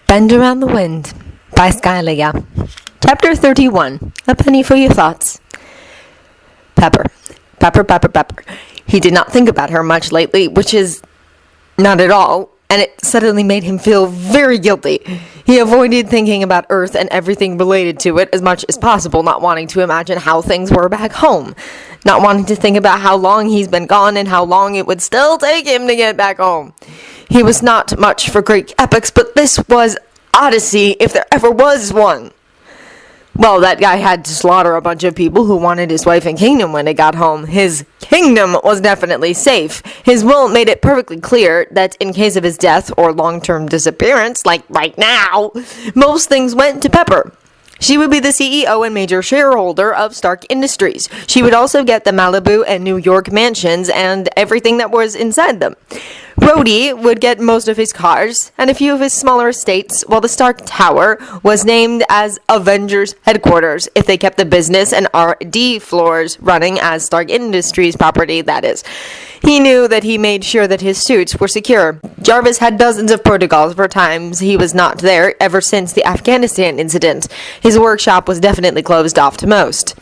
Bend Around the Wind by Skylia. Chapter 31. A penny for your thoughts. Pepper. Pepper, Pepper, Pepper. He did not think about her much lately, which is not at all, and it suddenly made him feel very guilty. He avoided thinking about Earth and everything related to it as much as possible, not wanting to imagine how things were back home, not wanting to think about how long he's been gone and how long it would still take him to get back home. He was not much for Greek epics, but this was Odyssey, if there ever was one. Well, that guy had to slaughter a bunch of people who wanted his wife and kingdom when he got home. His kingdom was definitely safe. His will made it perfectly clear that in case of his death or long-term disappearance, like right now, most things went to Pepper. She would be the CEO and major shareholder of Stark Industries. She would also get the Malibu and New York mansions and everything that was inside them. Rhodey would get most of his cars and a few of his smaller estates, while the Stark Tower was named as Avengers Headquarters if they kept the business and R&D floors running as Stark Industries property, that is. He knew that he made sure that his suits were secure. Jarvis had dozens of protocols for times he was not there ever since the Afghanistan incident. His workshop was definitely closed off to most.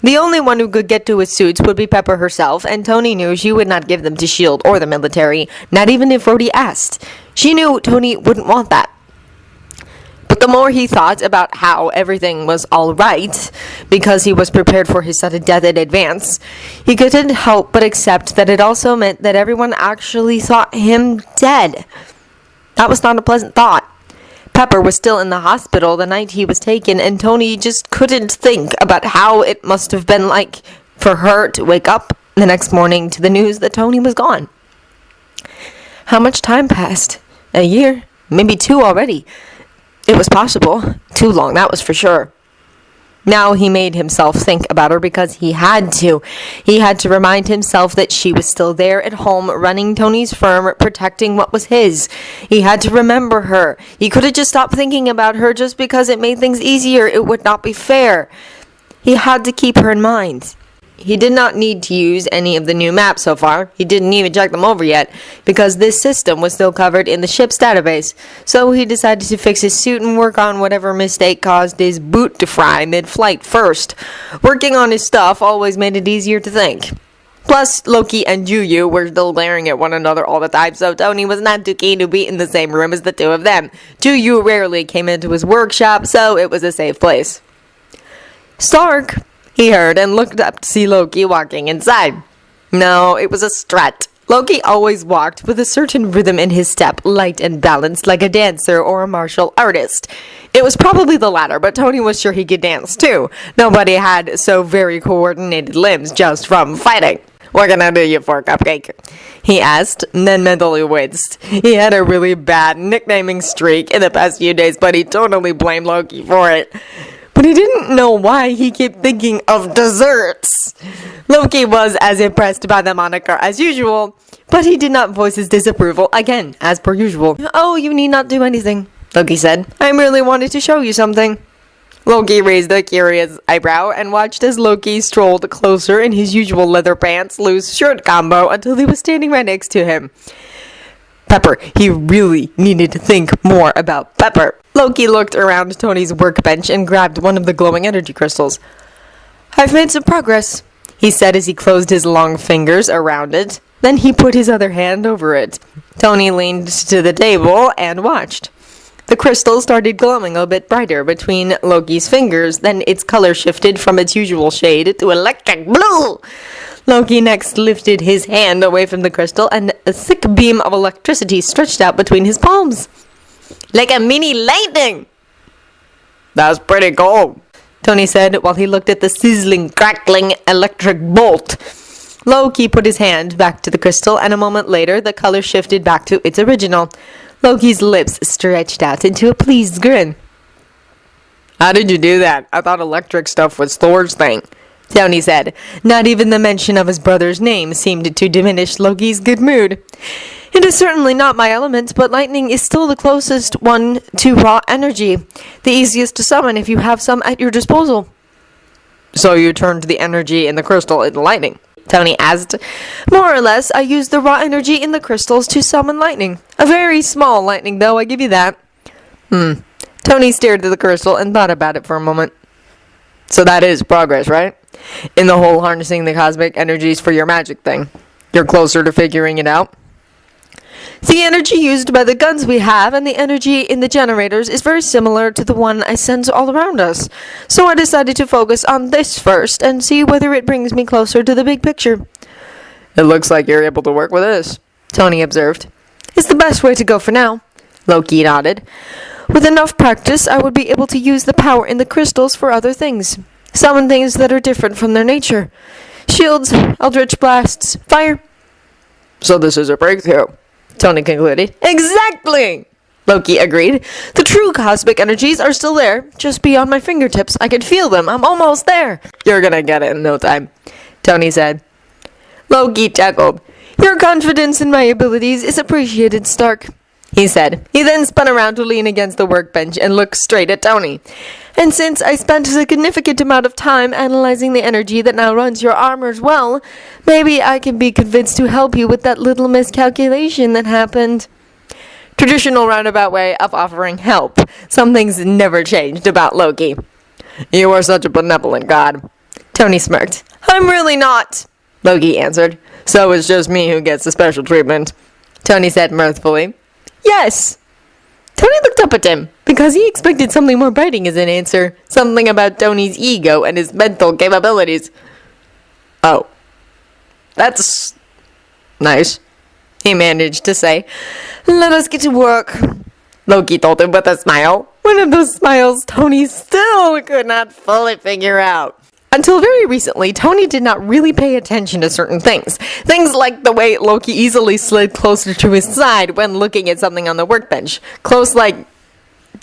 The only one who could get to his suits would be Pepper herself, and Tony knew she would not give them to S.H.I.E.L.D. or the military, not even if Rhodey asked. She knew Tony wouldn't want that. But the more he thought about how everything was all right, because he was prepared for his sudden death in advance, he couldn't help but accept that it also meant that everyone actually thought him dead. That was not a pleasant thought. Pepper was still in the hospital the night he was taken, and Tony just couldn't think about how it must have been like for her to wake up the next morning to the news that Tony was gone. How much time passed? A year? Maybe 2 already. It was possible. Too long, that was for sure. Now he made himself think about her because he had to. He had to remind himself that she was still there at home, running Tony's firm, protecting what was his. He had to remember her. He could have just stopped thinking about her just because it made things easier. It would not be fair. He had to keep her in mind. He did not need to use any of the new maps so far. He didn't even check them over yet, because this system was still covered in the ship's database. So he decided to fix his suit and work on whatever mistake caused his boot to fry mid-flight first. Working on his stuff always made it easier to think. Plus, Loki and Juyu were still glaring at one another all the time, so Tony was not too keen to be in the same room as the two of them. Juyu rarely came into his workshop, so it was a safe place. Stark, he heard, and looked up to see Loki walking inside. No, it was a strut. Loki always walked with a certain rhythm in his step, light and balanced like a dancer or a martial artist. It was probably the latter, but Tony was sure he could dance too. Nobody had so very coordinated limbs just from fighting. "What can I do you for, Cupcake?" he asked, and then mentally winced. He had a really bad nicknaming streak in the past few days, but he totally blamed Loki for it. But he didn't know why he kept thinking of desserts. Loki was as impressed by the moniker as usual, but he did not voice his disapproval again, as per usual. "Oh, you need not do anything," Loki said. "I merely wanted to show you something." Loki raised a curious eyebrow and watched as Loki strolled closer in his usual leather pants, loose shirt combo until he was standing right next to him. Pepper. He really needed to think more about Pepper. Loki looked around Tony's workbench and grabbed one of the glowing energy crystals. "I've made some progress," he said as he closed his long fingers around it. Then he put his other hand over it. Tony leaned to the table and watched. The crystal started glowing a bit brighter between Loki's fingers, then its color shifted from its usual shade to electric blue. Loki next lifted his hand away from the crystal, and a thick beam of electricity stretched out between his palms. "Like a mini lightning!" "That's pretty cool," Tony said while he looked at the sizzling, crackling electric bolt. Loki put his hand back to the crystal, and a moment later the color shifted back to its original. Loki's lips stretched out into a pleased grin. "How did you do that? I thought electric stuff was Thor's thing," Tony said. Not even the mention of his brother's name seemed to diminish Loki's good mood. "It is certainly not my element, but lightning is still the closest one to raw energy. The easiest to summon if you have some at your disposal." "So you turned the energy in the crystal into lightning?" Tony asked. "More or less, I used the raw energy in the crystals to summon lightning. A very small lightning, though, I give you that." Tony stared at the crystal and thought about it for a moment. So that is progress, right? In the whole harnessing the cosmic energies for your magic thing. You're closer to figuring it out? The energy used by the guns we have and the energy in the generators is very similar to the one I sense all around us. So I decided to focus on this first and see whether it brings me closer to the big picture. It looks like you're able to work with this, Tony observed. It's the best way to go for now, Loki nodded. With enough practice, I would be able to use the power in the crystals for other things. Summon things that are different from their nature. Shields, eldritch blasts, fire. So this is a breakthrough, Tony concluded. Exactly! Loki agreed. The true cosmic energies are still there, just beyond my fingertips. I can feel them. I'm almost there. You're gonna get it in no time, Tony said. Loki chuckled. Your confidence in my abilities is appreciated, Stark, he said. He then spun around to lean against the workbench and look straight at Tony. And since I spent a significant amount of time analyzing the energy that now runs your armors well, maybe I can be convinced to help you with that little miscalculation that happened. Traditional roundabout way of offering help. Something's never changed about Loki. You are such a benevolent god, Tony smirked. I'm really not, Loki answered. So it's just me who gets the special treatment, Tony said mirthfully. Yes. Tony looked up at him, because he expected something more biting as an answer. Something about Tony's ego and his mental capabilities. Oh. That's nice, he managed to say. Let us get to work, Loki told him with a smile. One of those smiles Tony still could not fully figure out. Until very recently, Tony did not really pay attention to certain things. Things like the way Loki easily slid closer to his side when looking at something on the workbench. Close like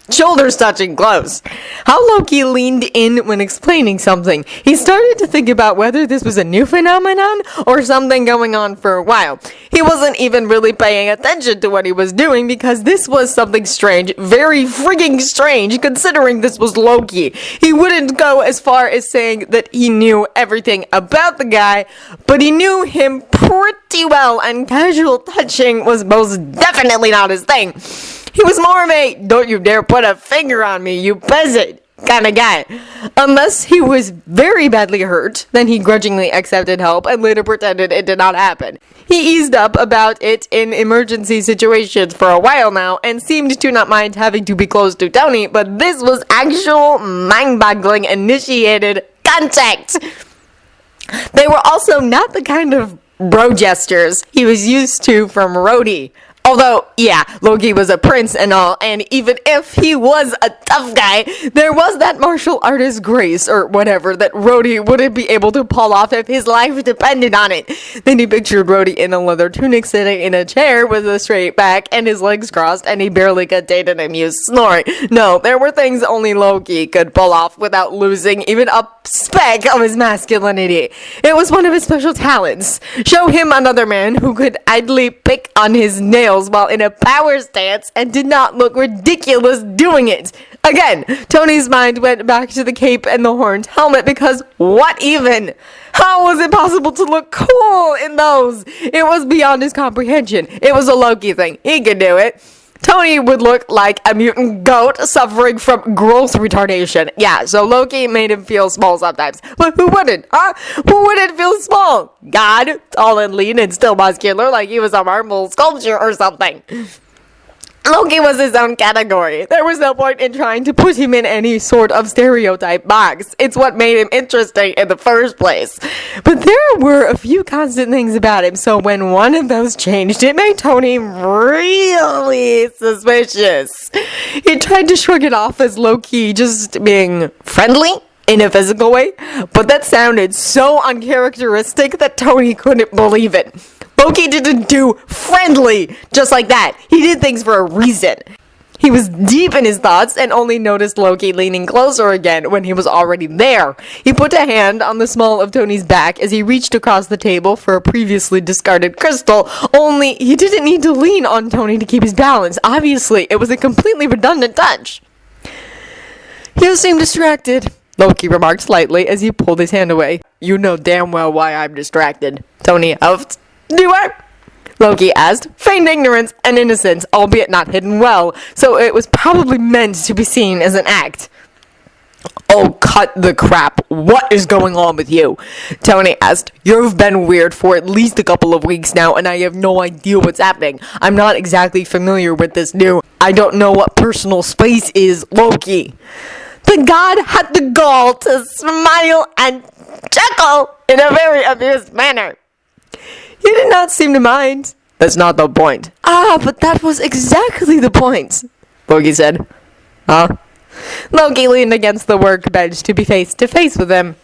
shoulders touching close. How Loki leaned in when explaining something. He started to think about whether this was a new phenomenon or something going on for a while. He wasn't even really paying attention to what he was doing because this was something strange, very frigging strange, considering this was Loki. He wouldn't go as far as saying that he knew everything about the guy, but he knew him pretty well, and casual touching was most definitely not his thing. He was more of a, don't you dare put a finger on me, you peasant, kind of guy. Unless he was very badly hurt, then he grudgingly accepted help and later pretended it did not happen. He eased up about it in emergency situations for a while now and seemed to not mind having to be close to Tony, but this was actual mind-boggling initiated contact. They were also not the kind of bro gestures he was used to from Rhodey. Although, yeah, Loki was a prince and all, and even if he was a tough guy, there was that martial artist grace, or whatever, that Rhodey wouldn't be able to pull off if his life depended on it. Then he pictured Rhodey in a leather tunic sitting in a chair with a straight back and his legs crossed, and he barely contained an amused snort. No, there were things only Loki could pull off without losing even a speck of his masculinity. It was one of his special talents. Show him another man who could idly pick on his nails while in a power stance and did not look ridiculous doing it. Again, Tony's mind went back to the cape and the horned helmet because what even? How was it possible to look cool in those? It was beyond his comprehension. It was a Loki thing. He could do it. Tony would look like a mutant goat suffering from growth retardation. Yeah, so Loki made him feel small sometimes. But who wouldn't, huh? Who wouldn't feel small? God, tall and lean and still muscular like he was a marble sculpture or something. Loki was his own category. There was no point in trying to put him in any sort of stereotype box. It's what made him interesting in the first place. But there were a few constant things about him, so when one of those changed, it made Tony really suspicious. He tried to shrug it off as low-key just being friendly in a physical way, but that sounded so uncharacteristic that Tony couldn't believe it. Loki didn't do friendly just like that. He did things for a reason. He was deep in his thoughts and only noticed Loki leaning closer again when he was already there. He put a hand on the small of Tony's back as he reached across the table for a previously discarded crystal, only he didn't need to lean on Tony to keep his balance. Obviously, it was a completely redundant touch. You seem distracted, Loki remarked lightly as he pulled his hand away. You know damn well why I'm distracted, Tony huffed. Do I? Loki asked, feigned ignorance and innocence, albeit not hidden well, so it was probably meant to be seen as an act. Oh, cut the crap. What is going on with you? Tony asked. You've been weird for at least a couple of weeks now, and I have no idea what's happening. I'm not exactly familiar with this new... I don't know what personal space is, Loki. The god had the gall to smile and chuckle in a very amused manner. You did not seem to mind. That's not the point. Ah, but that was exactly the point, Loki said. Huh? Loki leaned against the workbench to be face to face with him.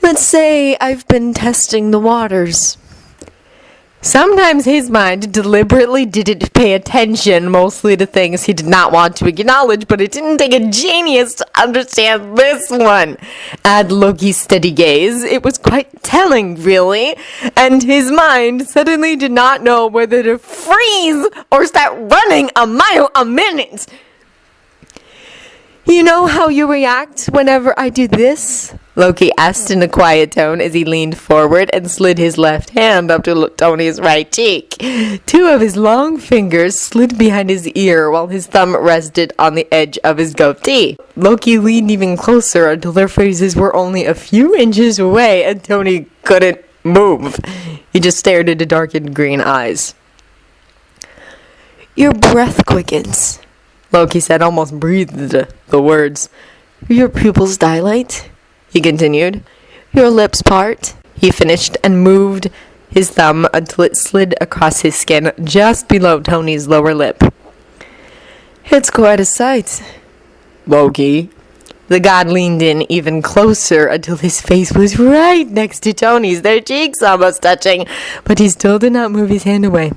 Let's say I've been testing the waters. Sometimes his mind deliberately didn't pay attention mostly to things he did not want to acknowledge, but it didn't take a genius to understand this one. Add Loki's steady gaze, it was quite telling, really, and his mind suddenly did not know whether to freeze or start running a mile a minute. You know how you react whenever I do this? Loki asked in a quiet tone as he leaned forward and slid his left hand up to Tony's right cheek. Two of his long fingers slid behind his ear while his thumb rested on the edge of his goatee. Loki leaned even closer until their faces were only a few inches away and Tony couldn't move. He just stared into darkened green eyes. Your breath quickens, Loki said, almost breathed the words. Your pupils dilate, he continued. Your lips part. He finished and moved his thumb until it slid across his skin just below Tony's lower lip. It's quite a sight, Loki. The god leaned in even closer until his face was right next to Tony's, their cheeks almost touching, but he still did not move his hand away.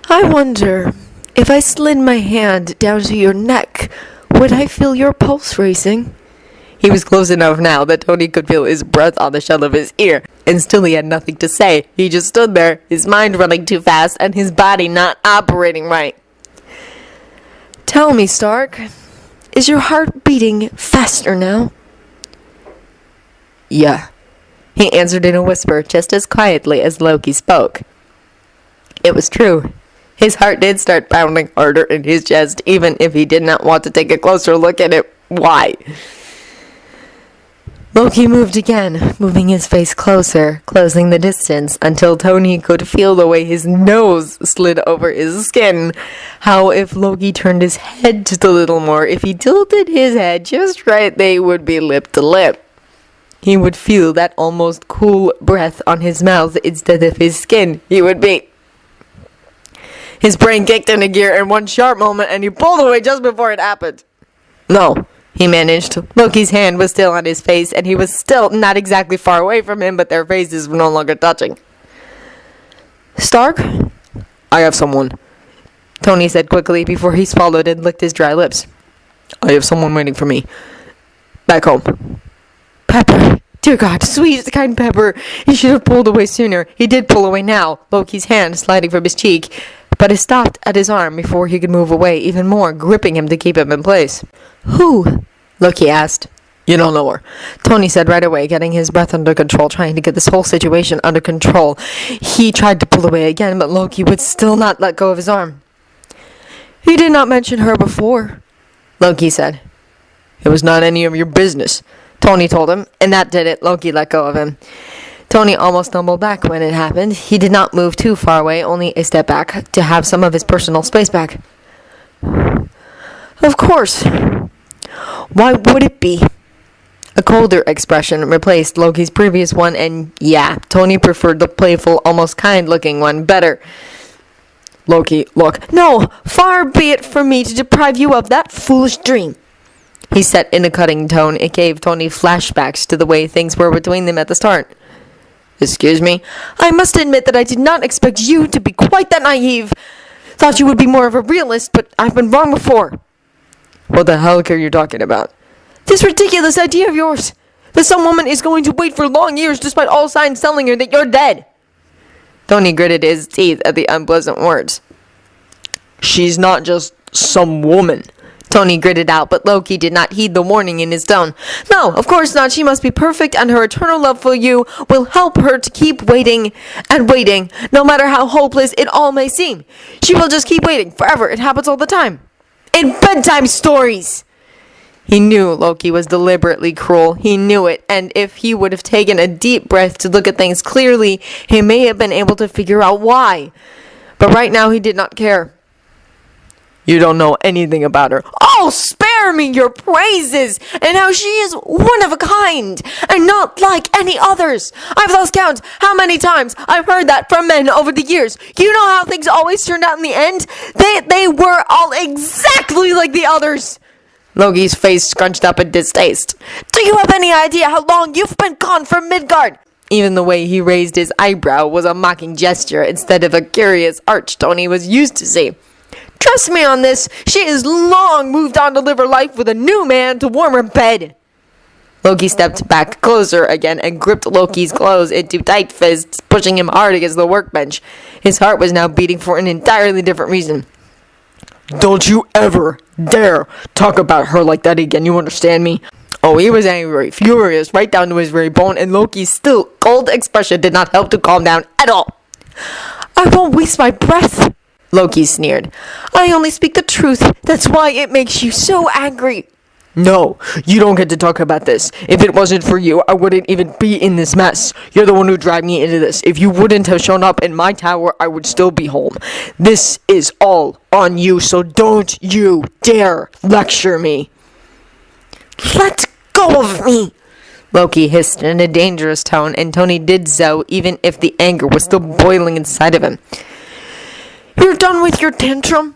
I wonder... if I slid my hand down to your neck, would I feel your pulse racing? He was close enough now that Tony could feel his breath on the shell of his ear, and still he had nothing to say. He just stood there, his mind running too fast and his body not operating right. Tell me, Stark, is your heart beating faster now? Yeah, he answered in a whisper, just as quietly as Loki spoke. It was true. His heart did start pounding harder in his chest, even if he did not want to take a closer look at it. Why? Loki moved again, moving his face closer, closing the distance, until Tony could feel the way his nose slid over his skin. How if Loki turned his head just a little more, if he tilted his head just right, they would be lip to lip. He would feel that almost cool breath on his mouth instead of his skin. He would be... His brain kicked into gear in one sharp moment, and he pulled away just before it happened. No, he managed. Loki's hand was still on his face, and he was still not exactly far away from him, but their faces were no longer touching. Stark? I have someone, Tony said quickly before he swallowed and licked his dry lips. I have someone waiting for me. Back home. Pepper. Dear God, sweet, kind Pepper. He should have pulled away sooner. He did pull away now, Loki's hand sliding from his cheek. But it stopped at his arm before he could move away even more, gripping him to keep him in place. Who? Loki asked. You don't know her, Tony said right away, getting his breath under control, trying to get this whole situation under control. He tried to pull away again, but Loki would still not let go of his arm. You did not mention her before, Loki said. It was not any of your business, Tony told him, and that did it. Loki let go of him. Tony almost stumbled back when it happened. He did not move too far away, only a step back, to have some of his personal space back. Of course. Why would it be? A colder expression replaced Loki's previous one, and yeah, Tony preferred the playful, almost kind-looking one better. Loki, look. No, far be it from me to deprive you of that foolish dream, he said in a cutting tone. It gave Tony flashbacks to the way things were between them at the start. Excuse me? I must admit that I did not expect you to be quite that naive. Thought you would be more of a realist, but I've been wrong before. What the hell are you talking about? This ridiculous idea of yours. That some woman is going to wait for long years despite all signs telling her that you're dead. Tony gritted his teeth at the unpleasant words. She's not just some woman, Tony gritted out, but Loki did not heed the warning in his tone. No, of course not. She must be perfect, and her eternal love for you will help her to keep waiting and waiting, no matter how hopeless it all may seem. She will just keep waiting forever. It happens all the time. In bedtime stories! He knew Loki was deliberately cruel. He knew it, and if he would have taken a deep breath to look at things clearly, he may have been able to figure out why. But right now he did not care. You don't know anything about her. Oh, spare me your praises, and how she is one of a kind, and not like any others. I've lost count how many times I've heard that from men over the years. You know how things always turned out in the end? They were all exactly like the others. Loki's face scrunched up in distaste. Do you have any idea how long you've been gone from Midgard? Even the way he raised his eyebrow was a mocking gesture instead of a curious arch Tony was used to see. Trust me on this, she is long moved on to live her life with a new man to warm her bed. Loki stepped back closer again and gripped Loki's clothes into tight fists, pushing him hard against the workbench. His heart was now beating for an entirely different reason. Don't you ever dare talk about her like that again, you understand me? Oh, he was angry, furious, right down to his very bone, and Loki's still cold expression did not help to calm down at all. I won't waste my breath, Loki sneered. I only speak the truth. That's why it makes you so angry. No, you don't get to talk about this. If it wasn't for you, I wouldn't even be in this mess. You're the one who dragged me into this. If you wouldn't have shown up in my tower, I would still be home. This is all on you, so don't you dare lecture me. Let go of me, Loki hissed in a dangerous tone, and Tony did so even if the anger was still boiling inside of him. You're done with your tantrum?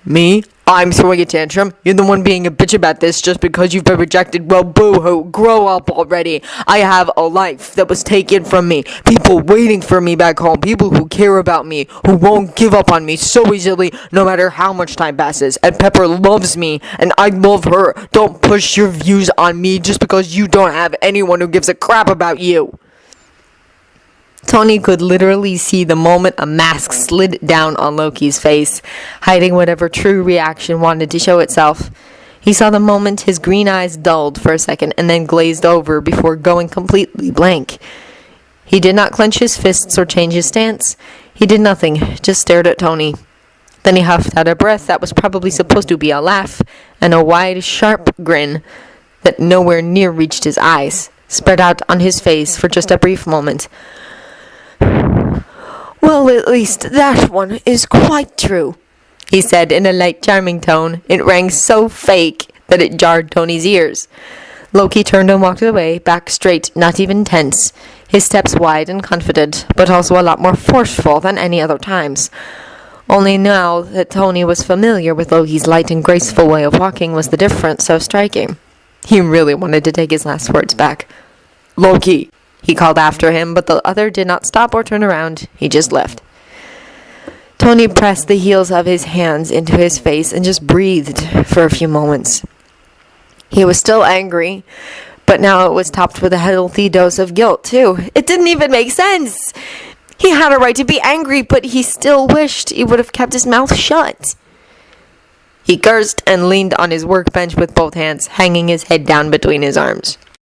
Me? I'm throwing a tantrum? You're the one being a bitch about this just because you've been rejected? Well, boo-hoo, grow up already. I have a life that was taken from me. People waiting for me back home. People who care about me, who won't give up on me so easily no matter how much time passes. And Pepper loves me, and I love her. Don't push your views on me just because you don't have anyone who gives a crap about you. Tony could literally see the moment a mask slid down on Loki's face, hiding whatever true reaction wanted to show itself. He saw the moment his green eyes dulled for a second and then glazed over before going completely blank. He did not clench his fists or change his stance. He did nothing, just stared at Tony. Then he huffed out a breath that was probably supposed to be a laugh, and a wide, sharp grin that nowhere near reached his eyes spread out on his face for just a brief moment. Well, at least that one is quite true, he said in a light, charming tone. It rang so fake that it jarred Tony's ears. Loki turned and walked away, back straight, not even tense, his steps wide and confident, but also a lot more forceful than any other times. Only now that Tony was familiar with Loki's light and graceful way of walking was the difference so striking. He really wanted to take his last words back. Loki! He called after him, but the other did not stop or turn around. He just left. Tony pressed the heels of his hands into his face and just breathed for a few moments. He was still angry, but now it was topped with a healthy dose of guilt, too. It didn't even make sense. He had a right to be angry, but he still wished he would have kept his mouth shut. He cursed and leaned on his workbench with both hands, hanging his head down between his arms.